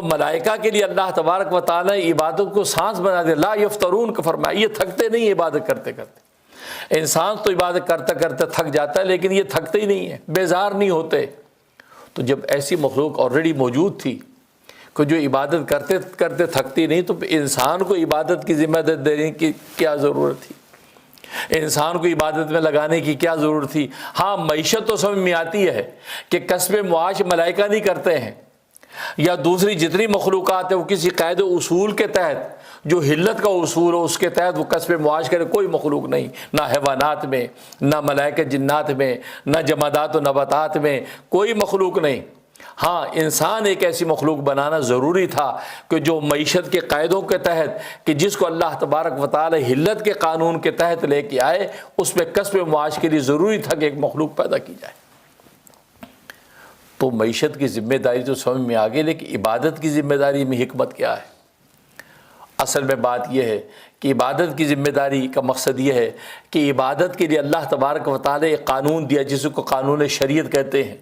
تو ملائکہ کے لیے اللہ تبارک و تعالیٰ عبادت کو سانس بنا دے. لا یفترون کا فرمایا، یہ تھکتے نہیں عبادت کرتے کرتے. انسان تو عبادت کرتے کرتے تھک جاتا ہے، لیکن یہ تھکتے ہی نہیں ہیں، بیزار نہیں ہوتے. تو جب ایسی مخلوق آلریڈی موجود تھی کہ جو عبادت کرتے کرتے تھکتی نہیں، تو انسان کو عبادت کی ذمہ داری دینے کی کیا ضرورت تھی؟ انسان کو عبادت میں لگانے کی کیا ضرورت تھی؟ ہاں، معیشت تو سمجھ میں آتی ہے کہ کسب معاش ملائکہ نہیں کرتے ہیں، یا دوسری جتنی مخلوقات ہیں وہ کسی قاعد و اصول کے تحت، جو حلت کا اصول ہو اس کے تحت وہ کسب معاش کرے. کوئی مخلوق نہیں، نہ حیوانات میں، نہ ملائکہ جنات میں، نہ جمادات و نباتات میں، کوئی مخلوق نہیں. ہاں، انسان ایک ایسی مخلوق بنانا ضروری تھا کہ جو معیشت کے قاعدوں کے تحت، کہ جس کو اللہ تبارک و تعالی حلت کے قانون کے تحت لے کے آئے، اس میں کسب معاش کے لیے ضروری تھا کہ ایک مخلوق پیدا کی جائے. تو معیشت کی ذمہ داری تو سمجھ میں آ گئی، لیکن عبادت کی ذمہ داری میں حکمت کیا ہے؟ اصل میں بات یہ ہے کہ عبادت کی ذمہ داری کا مقصد یہ ہے کہ عبادت کے لیے اللہ تبارک و تعالی ایک قانون دیا جس کو قانون شریعت کہتے ہیں.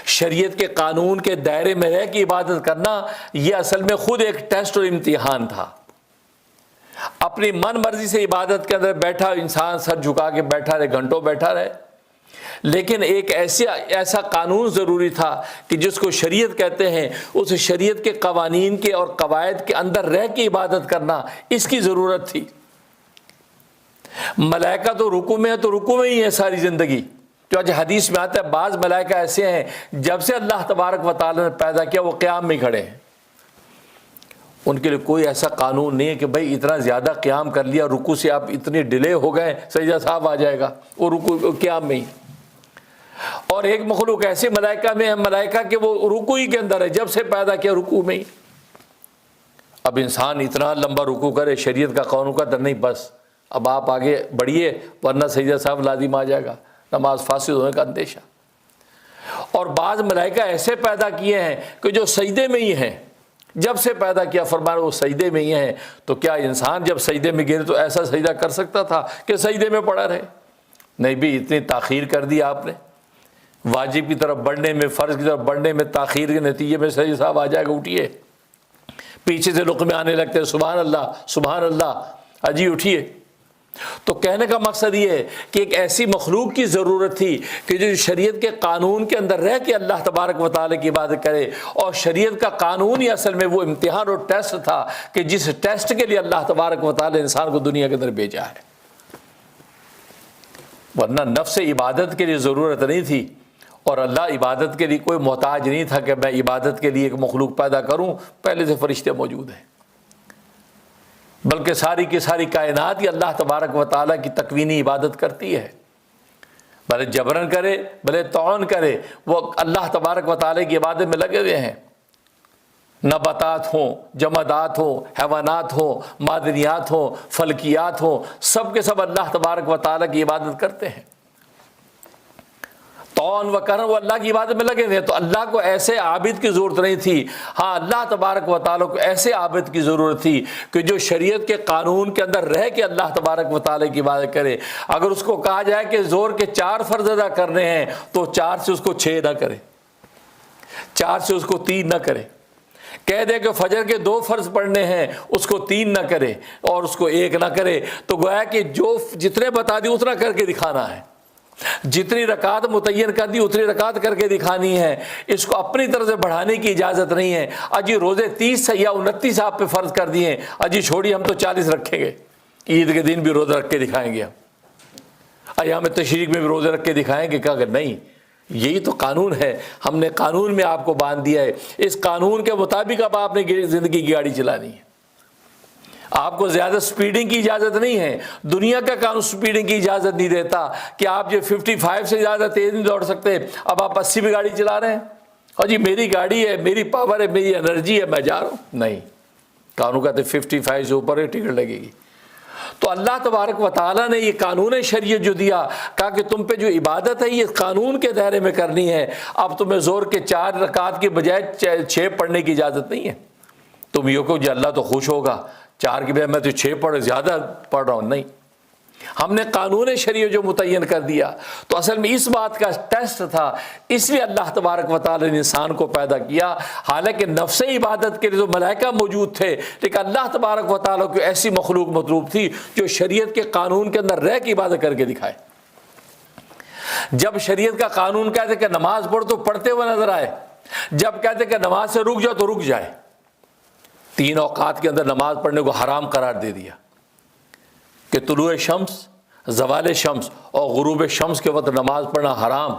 شریعت کے قانون کے دائرے میں رہ کے عبادت کرنا یہ اصل میں خود ایک ٹیسٹ اور امتحان تھا. اپنی من مرضی سے عبادت کے اندر بیٹھا انسان سر جھکا کے بیٹھا رہے، گھنٹوں بیٹھا رہے، لیکن ایک ایسا قانون ضروری تھا کہ جس کو شریعت کہتے ہیں، اس شریعت کے قوانین کے اور قواعد کے اندر رہ کے عبادت کرنا، اس کی ضرورت تھی. ملائکہ تو رکوع میں ہے تو رکوع میں ہی ہے ساری زندگی. جو آج حدیث میں آتا ہے بعض ملائکہ ایسے ہیں جب سے اللہ تبارک و تعالی نے پیدا کیا وہ قیام میں کھڑے ہیں. ان کے لیے کوئی ایسا قانون نہیں ہے کہ بھائی اتنا زیادہ قیام کر لیا، رکوع سے آپ اتنی ڈیلے ہو گئے سجدہ صاحب آ جائے گا، وہ رکوع قیام میں ہی. اور ایک مخلوق ایسے ملائکہ میں ہے، ملائکہ کہ وہ رکوع ہی کے اندر ہے، جب سے پیدا کیا رکوع میں ہی. اب انسان اتنا لمبا رکوع کرے، شریعت کا قانون کا در نہیں، بس اب آپ آگے بڑھیے ورنہ سجدہ صاحب لازم آ جائے گا، نماز فاسد ہونے کا اندیشہ. اور بعض ملائکہ ایسے پیدا کیے ہیں کہ جو سجدے میں ہی ہیں، جب سے پیدا کیا فرمایا وہ سجدے میں ہی ہیں. تو کیا انسان جب سجدے میں گرے تو ایسا سجدہ کر سکتا تھا کہ سجدے میں پڑا رہے؟ نہیں بھی، اتنی تاخیر کر دی آپ نے. واجب کی طرف بڑھنے میں، فرض کی طرف بڑھنے میں تاخیر کے نتیجے میں سجدہ صاحب آ جائے گا، اٹھیے. پیچھے سے لقمے آنے لگتے ہیں، سبحان اللہ سبحان اللہ، اجی اٹھیے. تو کہنے کا مقصد یہ ہے کہ ایک ایسی مخلوق کی ضرورت تھی کہ جو شریعت کے قانون کے اندر رہ کے اللہ تبارک و تعالی کی عبادت کرے. اور شریعت کا قانون ہی اصل میں وہ امتحان اور ٹیسٹ تھا کہ جس ٹیسٹ کے لیے اللہ تبارک و تعالی انسان کو دنیا کے اندر بھیجا ہے. ورنہ نفس عبادت کے لیے ضرورت نہیں تھی، اور اللہ عبادت کے لیے کوئی محتاج نہیں تھا کہ میں عبادت کے لیے ایک مخلوق پیدا کروں. پہلے سے فرشتے موجود ہیں، بلکہ ساری کی ساری کائنات ہی اللہ تبارک و تعالیٰ کی تکوینی عبادت کرتی ہے. بھلے جبرن کرے بھلے تعاون کرے، وہ اللہ تبارک و تعالیٰ کی عبادت میں لگے ہوئے ہیں. نباتات ہوں، جمادات ہوں، حیوانات ہوں، معدنیات ہوں، فلکیات ہوں، سب کے سب اللہ تبارک و تعالیٰ کی عبادت کرتے ہیں. تعاون و کرم وہ اللہ کی عبادت میں لگے ہوئے ہیں. تو اللہ کو ایسے عابد کی ضرورت نہیں تھی. ہاں، اللہ تبارک و تعالیٰ کو ایسے عابد کی ضرورت تھی کہ جو شریعت کے قانون کے اندر رہ کے اللہ تبارک و تعالیٰ کی عبادت کرے. اگر اس کو کہا جائے کہ زور کے 4 فرض ادا کرنے ہیں تو 4 سے اس کو 6 نہ کرے، 4 سے اس کو 3 نہ کرے. کہہ دے کہ فجر کے 2 فرض پڑھنے ہیں، اس کو 3 نہ کرے اور اس کو 1 نہ کرے. تو گویا کہ جو جتنے بتا دی اتنا کر کے دکھانا ہے، جتنی رکعت متعین کر دی اتنی رکعت کر کے دکھانی ہے. اس کو اپنی طرف سے بڑھانے کی اجازت نہیں ہے. اجی روزے 30 یا 29 آپ پہ فرض کر دیے، اجی چھوڑی ہم تو 40 رکھیں گے، عید کے دن بھی روزہ رکھ کے دکھائیں گے، ہم ایام تشریق میں بھی روزے رکھ کے دکھائیں گے. کہا کہ نہیں، یہی تو قانون ہے، ہم نے قانون میں آپ کو باندھ دیا ہے، اس قانون کے مطابق اب آپ نے زندگی کی گاڑی چلانی ہے. آپ کو زیادہ سپیڈنگ کی اجازت نہیں ہے. دنیا کا قانون سپیڈنگ کی اجازت نہیں دیتا کہ آپ جو 55 سے زیادہ تیز نہیں دوڑ سکتے، اب آپ 80 پہ گاڑی چلا رہے ہیں. اور جی میری گاڑی ہے، میری پاور ہے، میری انرجی ہے، میں جا رہا ہوں. نہیں، قانون کہتے 55 سے اوپر ہے ٹکٹ لگے گی. تو اللہ تبارک و تعالیٰ نے یہ قانون شریعت جو دیا، کہا کہ تم پہ جو عبادت ہے یہ قانون کے دائرے میں کرنی ہے. اب تمہیں زور کے 4 رکعت کی بجائے 6 پڑھنے کی اجازت نہیں ہے. تم یہ کہو جی اللہ تو خوش ہوگا 4 کی بجائے میں تو 6 پڑھ زیادہ پڑھ رہا ہوں. نہیں، ہم نے قانون شریعت جو متعین کر دیا، تو اصل میں اس بات کا ٹیسٹ تھا، اس لیے اللہ تبارک و تعالی نے انسان کو پیدا کیا۔ حالانکہ نفس عبادت کے لیے تو ملائکہ موجود تھے، لیکن اللہ تبارک و تعالی کو ایسی مخلوق مطلوب تھی جو شریعت کے قانون کے اندر رہ کے عبادت کر کے دکھائے۔ جب شریعت کا قانون کہتے کہ نماز پڑھ تو پڑھتے ہوئے نظر آئے، جب کہتے کہ نماز سے رک جاؤ تو رک جائے۔ 3 اوقات کے اندر نماز پڑھنے کو حرام قرار دے دیا کہ طلوع شمس، زوال شمس اور غروب شمس کے وقت نماز پڑھنا حرام۔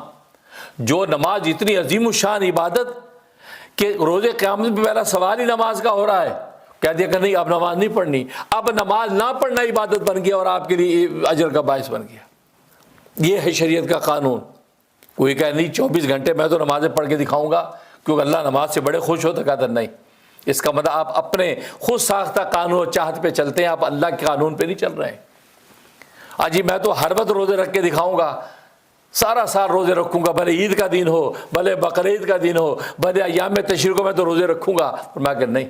جو نماز اتنی عظیم الشان عبادت کہ روز قیامت میں پہلا سوال ہی نماز کا ہو رہا ہے، کہہ دیا کہ نہیں اب نماز نہیں پڑھنی، اب نماز نہ پڑھنا عبادت بن گیا اور آپ کے لیے اجر کا باعث بن گیا۔ یہ ہے شریعت کا قانون۔ کوئی کہے نہیں 24 گھنٹے میں تو نمازیں پڑھ کے دکھاؤں گا کیونکہ اللہ نماز سے بڑے خوش ہوتا، کہتا نہیں، اس کا مطلب آپ اپنے خود ساختہ قانون اور چاہت پہ چلتے ہیں، آپ اللہ کے قانون پہ نہیں چل رہے ہیں۔ جی میں تو ہر وقت روزے رکھ کے دکھاؤں گا، سارا سال روزے رکھوں گا، بھلے عید کا دن ہو، بھلے بقرعید کا دن ہو، بھلے ایام تشریق کو میں تو روزے رکھوں گا۔ اور میں کہ نہیں،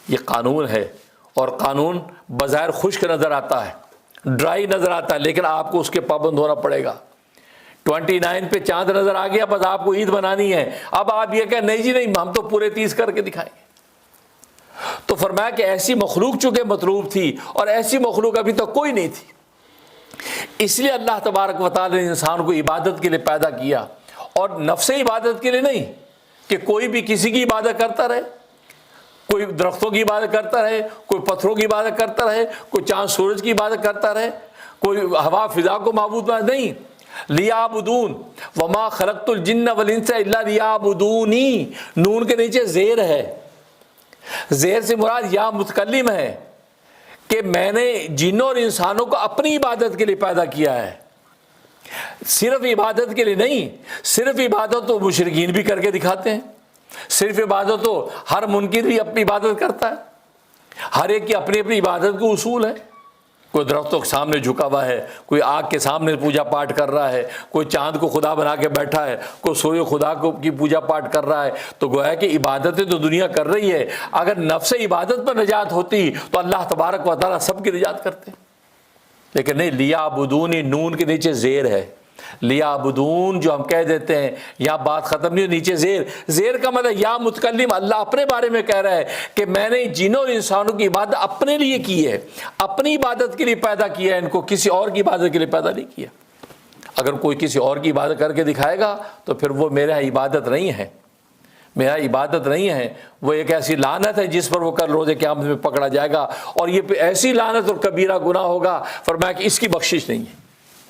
یہ قانون ہے، اور قانون بظاہر خشک نظر آتا ہے، ڈرائی نظر آتا ہے، لیکن آپ کو اس کے پابند ہونا پڑے گا۔ 29 پہ چاند نظر آ گیا، بس آپ کو عید منانی ہے، اب آپ یہ کہ نہیں جی نہیں ہم تو پورے 30 کر کے دکھائیں گے۔ تو فرمایا کہ ایسی مخلوق چونکہ مطلوب تھی، اور ایسی مخلوق ابھی تک کوئی نہیں تھی، اس لیے اللہ تبارک و تعالی نے انسان کو عبادت کے لیے پیدا کیا، اور نفس عبادت کے لیے نہیں کہ کوئی بھی کسی کی عبادت کرتا رہے، کوئی درختوں کی عبادت کرتا رہے، کوئی پتھروں کی عبادت کرتا رہے، کوئی چاند سورج کی عبادت کرتا رہے، کوئی ہوا فضا کو معبود بنا، نہیں۔ لیعبدون وما خلقت الجن والانس الا لیعبدونی، نون کے نیچے زیر ہے، زیر سے مراد یا متکلم ہے کہ میں نے جنوں اور انسانوں کو اپنی عبادت کے لیے پیدا کیا ہے، صرف عبادت کے لیے نہیں۔ صرف عبادت تو مشرکین بھی کر کے دکھاتے ہیں، صرف عبادت تو ہر منکر بھی اپنی عبادت کرتا ہے، ہر ایک کی اپنی اپنی عبادت کے اصول ہے۔ کوئی درختوں کے سامنے جھکا ہوا ہے، کوئی آگ کے سامنے پوجا پاٹ کر رہا ہے، کوئی چاند کو خدا بنا کے بیٹھا ہے، کوئی سورج خدا کو کی پوجا پاٹ کر رہا ہے۔ تو گویا کہ عبادتیں تو دنیا کر رہی ہے، اگر نفس عبادت پر نجات ہوتی تو اللہ تبارک و تعالیٰ سب کی نجات کرتے، لیکن نہیں۔ لیعبدونی، نون کے نیچے زیر ہے، لیعبدون جو ہم کہہ دیتے ہیں، یا بات ختم نہیں، نیچے زیر، زیر کا مطلب یا متکلم، اللہ اپنے بارے میں کہہ رہا ہے کہ میں نے جنوں اور انسانوں کی عبادت اپنے لیے کی ہے، اپنی عبادت کے لیے پیدا کیا ہے، ان کو کسی اور کی عبادت کے لیے پیدا نہیں کیا۔ اگر کوئی کسی اور کی عبادت کر کے دکھائے گا تو پھر وہ میرا عبادت نہیں ہے، میرا عبادت نہیں ہے، وہ ایک ایسی لعنت ہے جس پر وہ کل روز قیامت میں پکڑا جائے گا، اور یہ ایسی لعنت اور کبیرہ گناہ ہوگا، فرمایا کہ اس کی بخشش نہیں ہے۔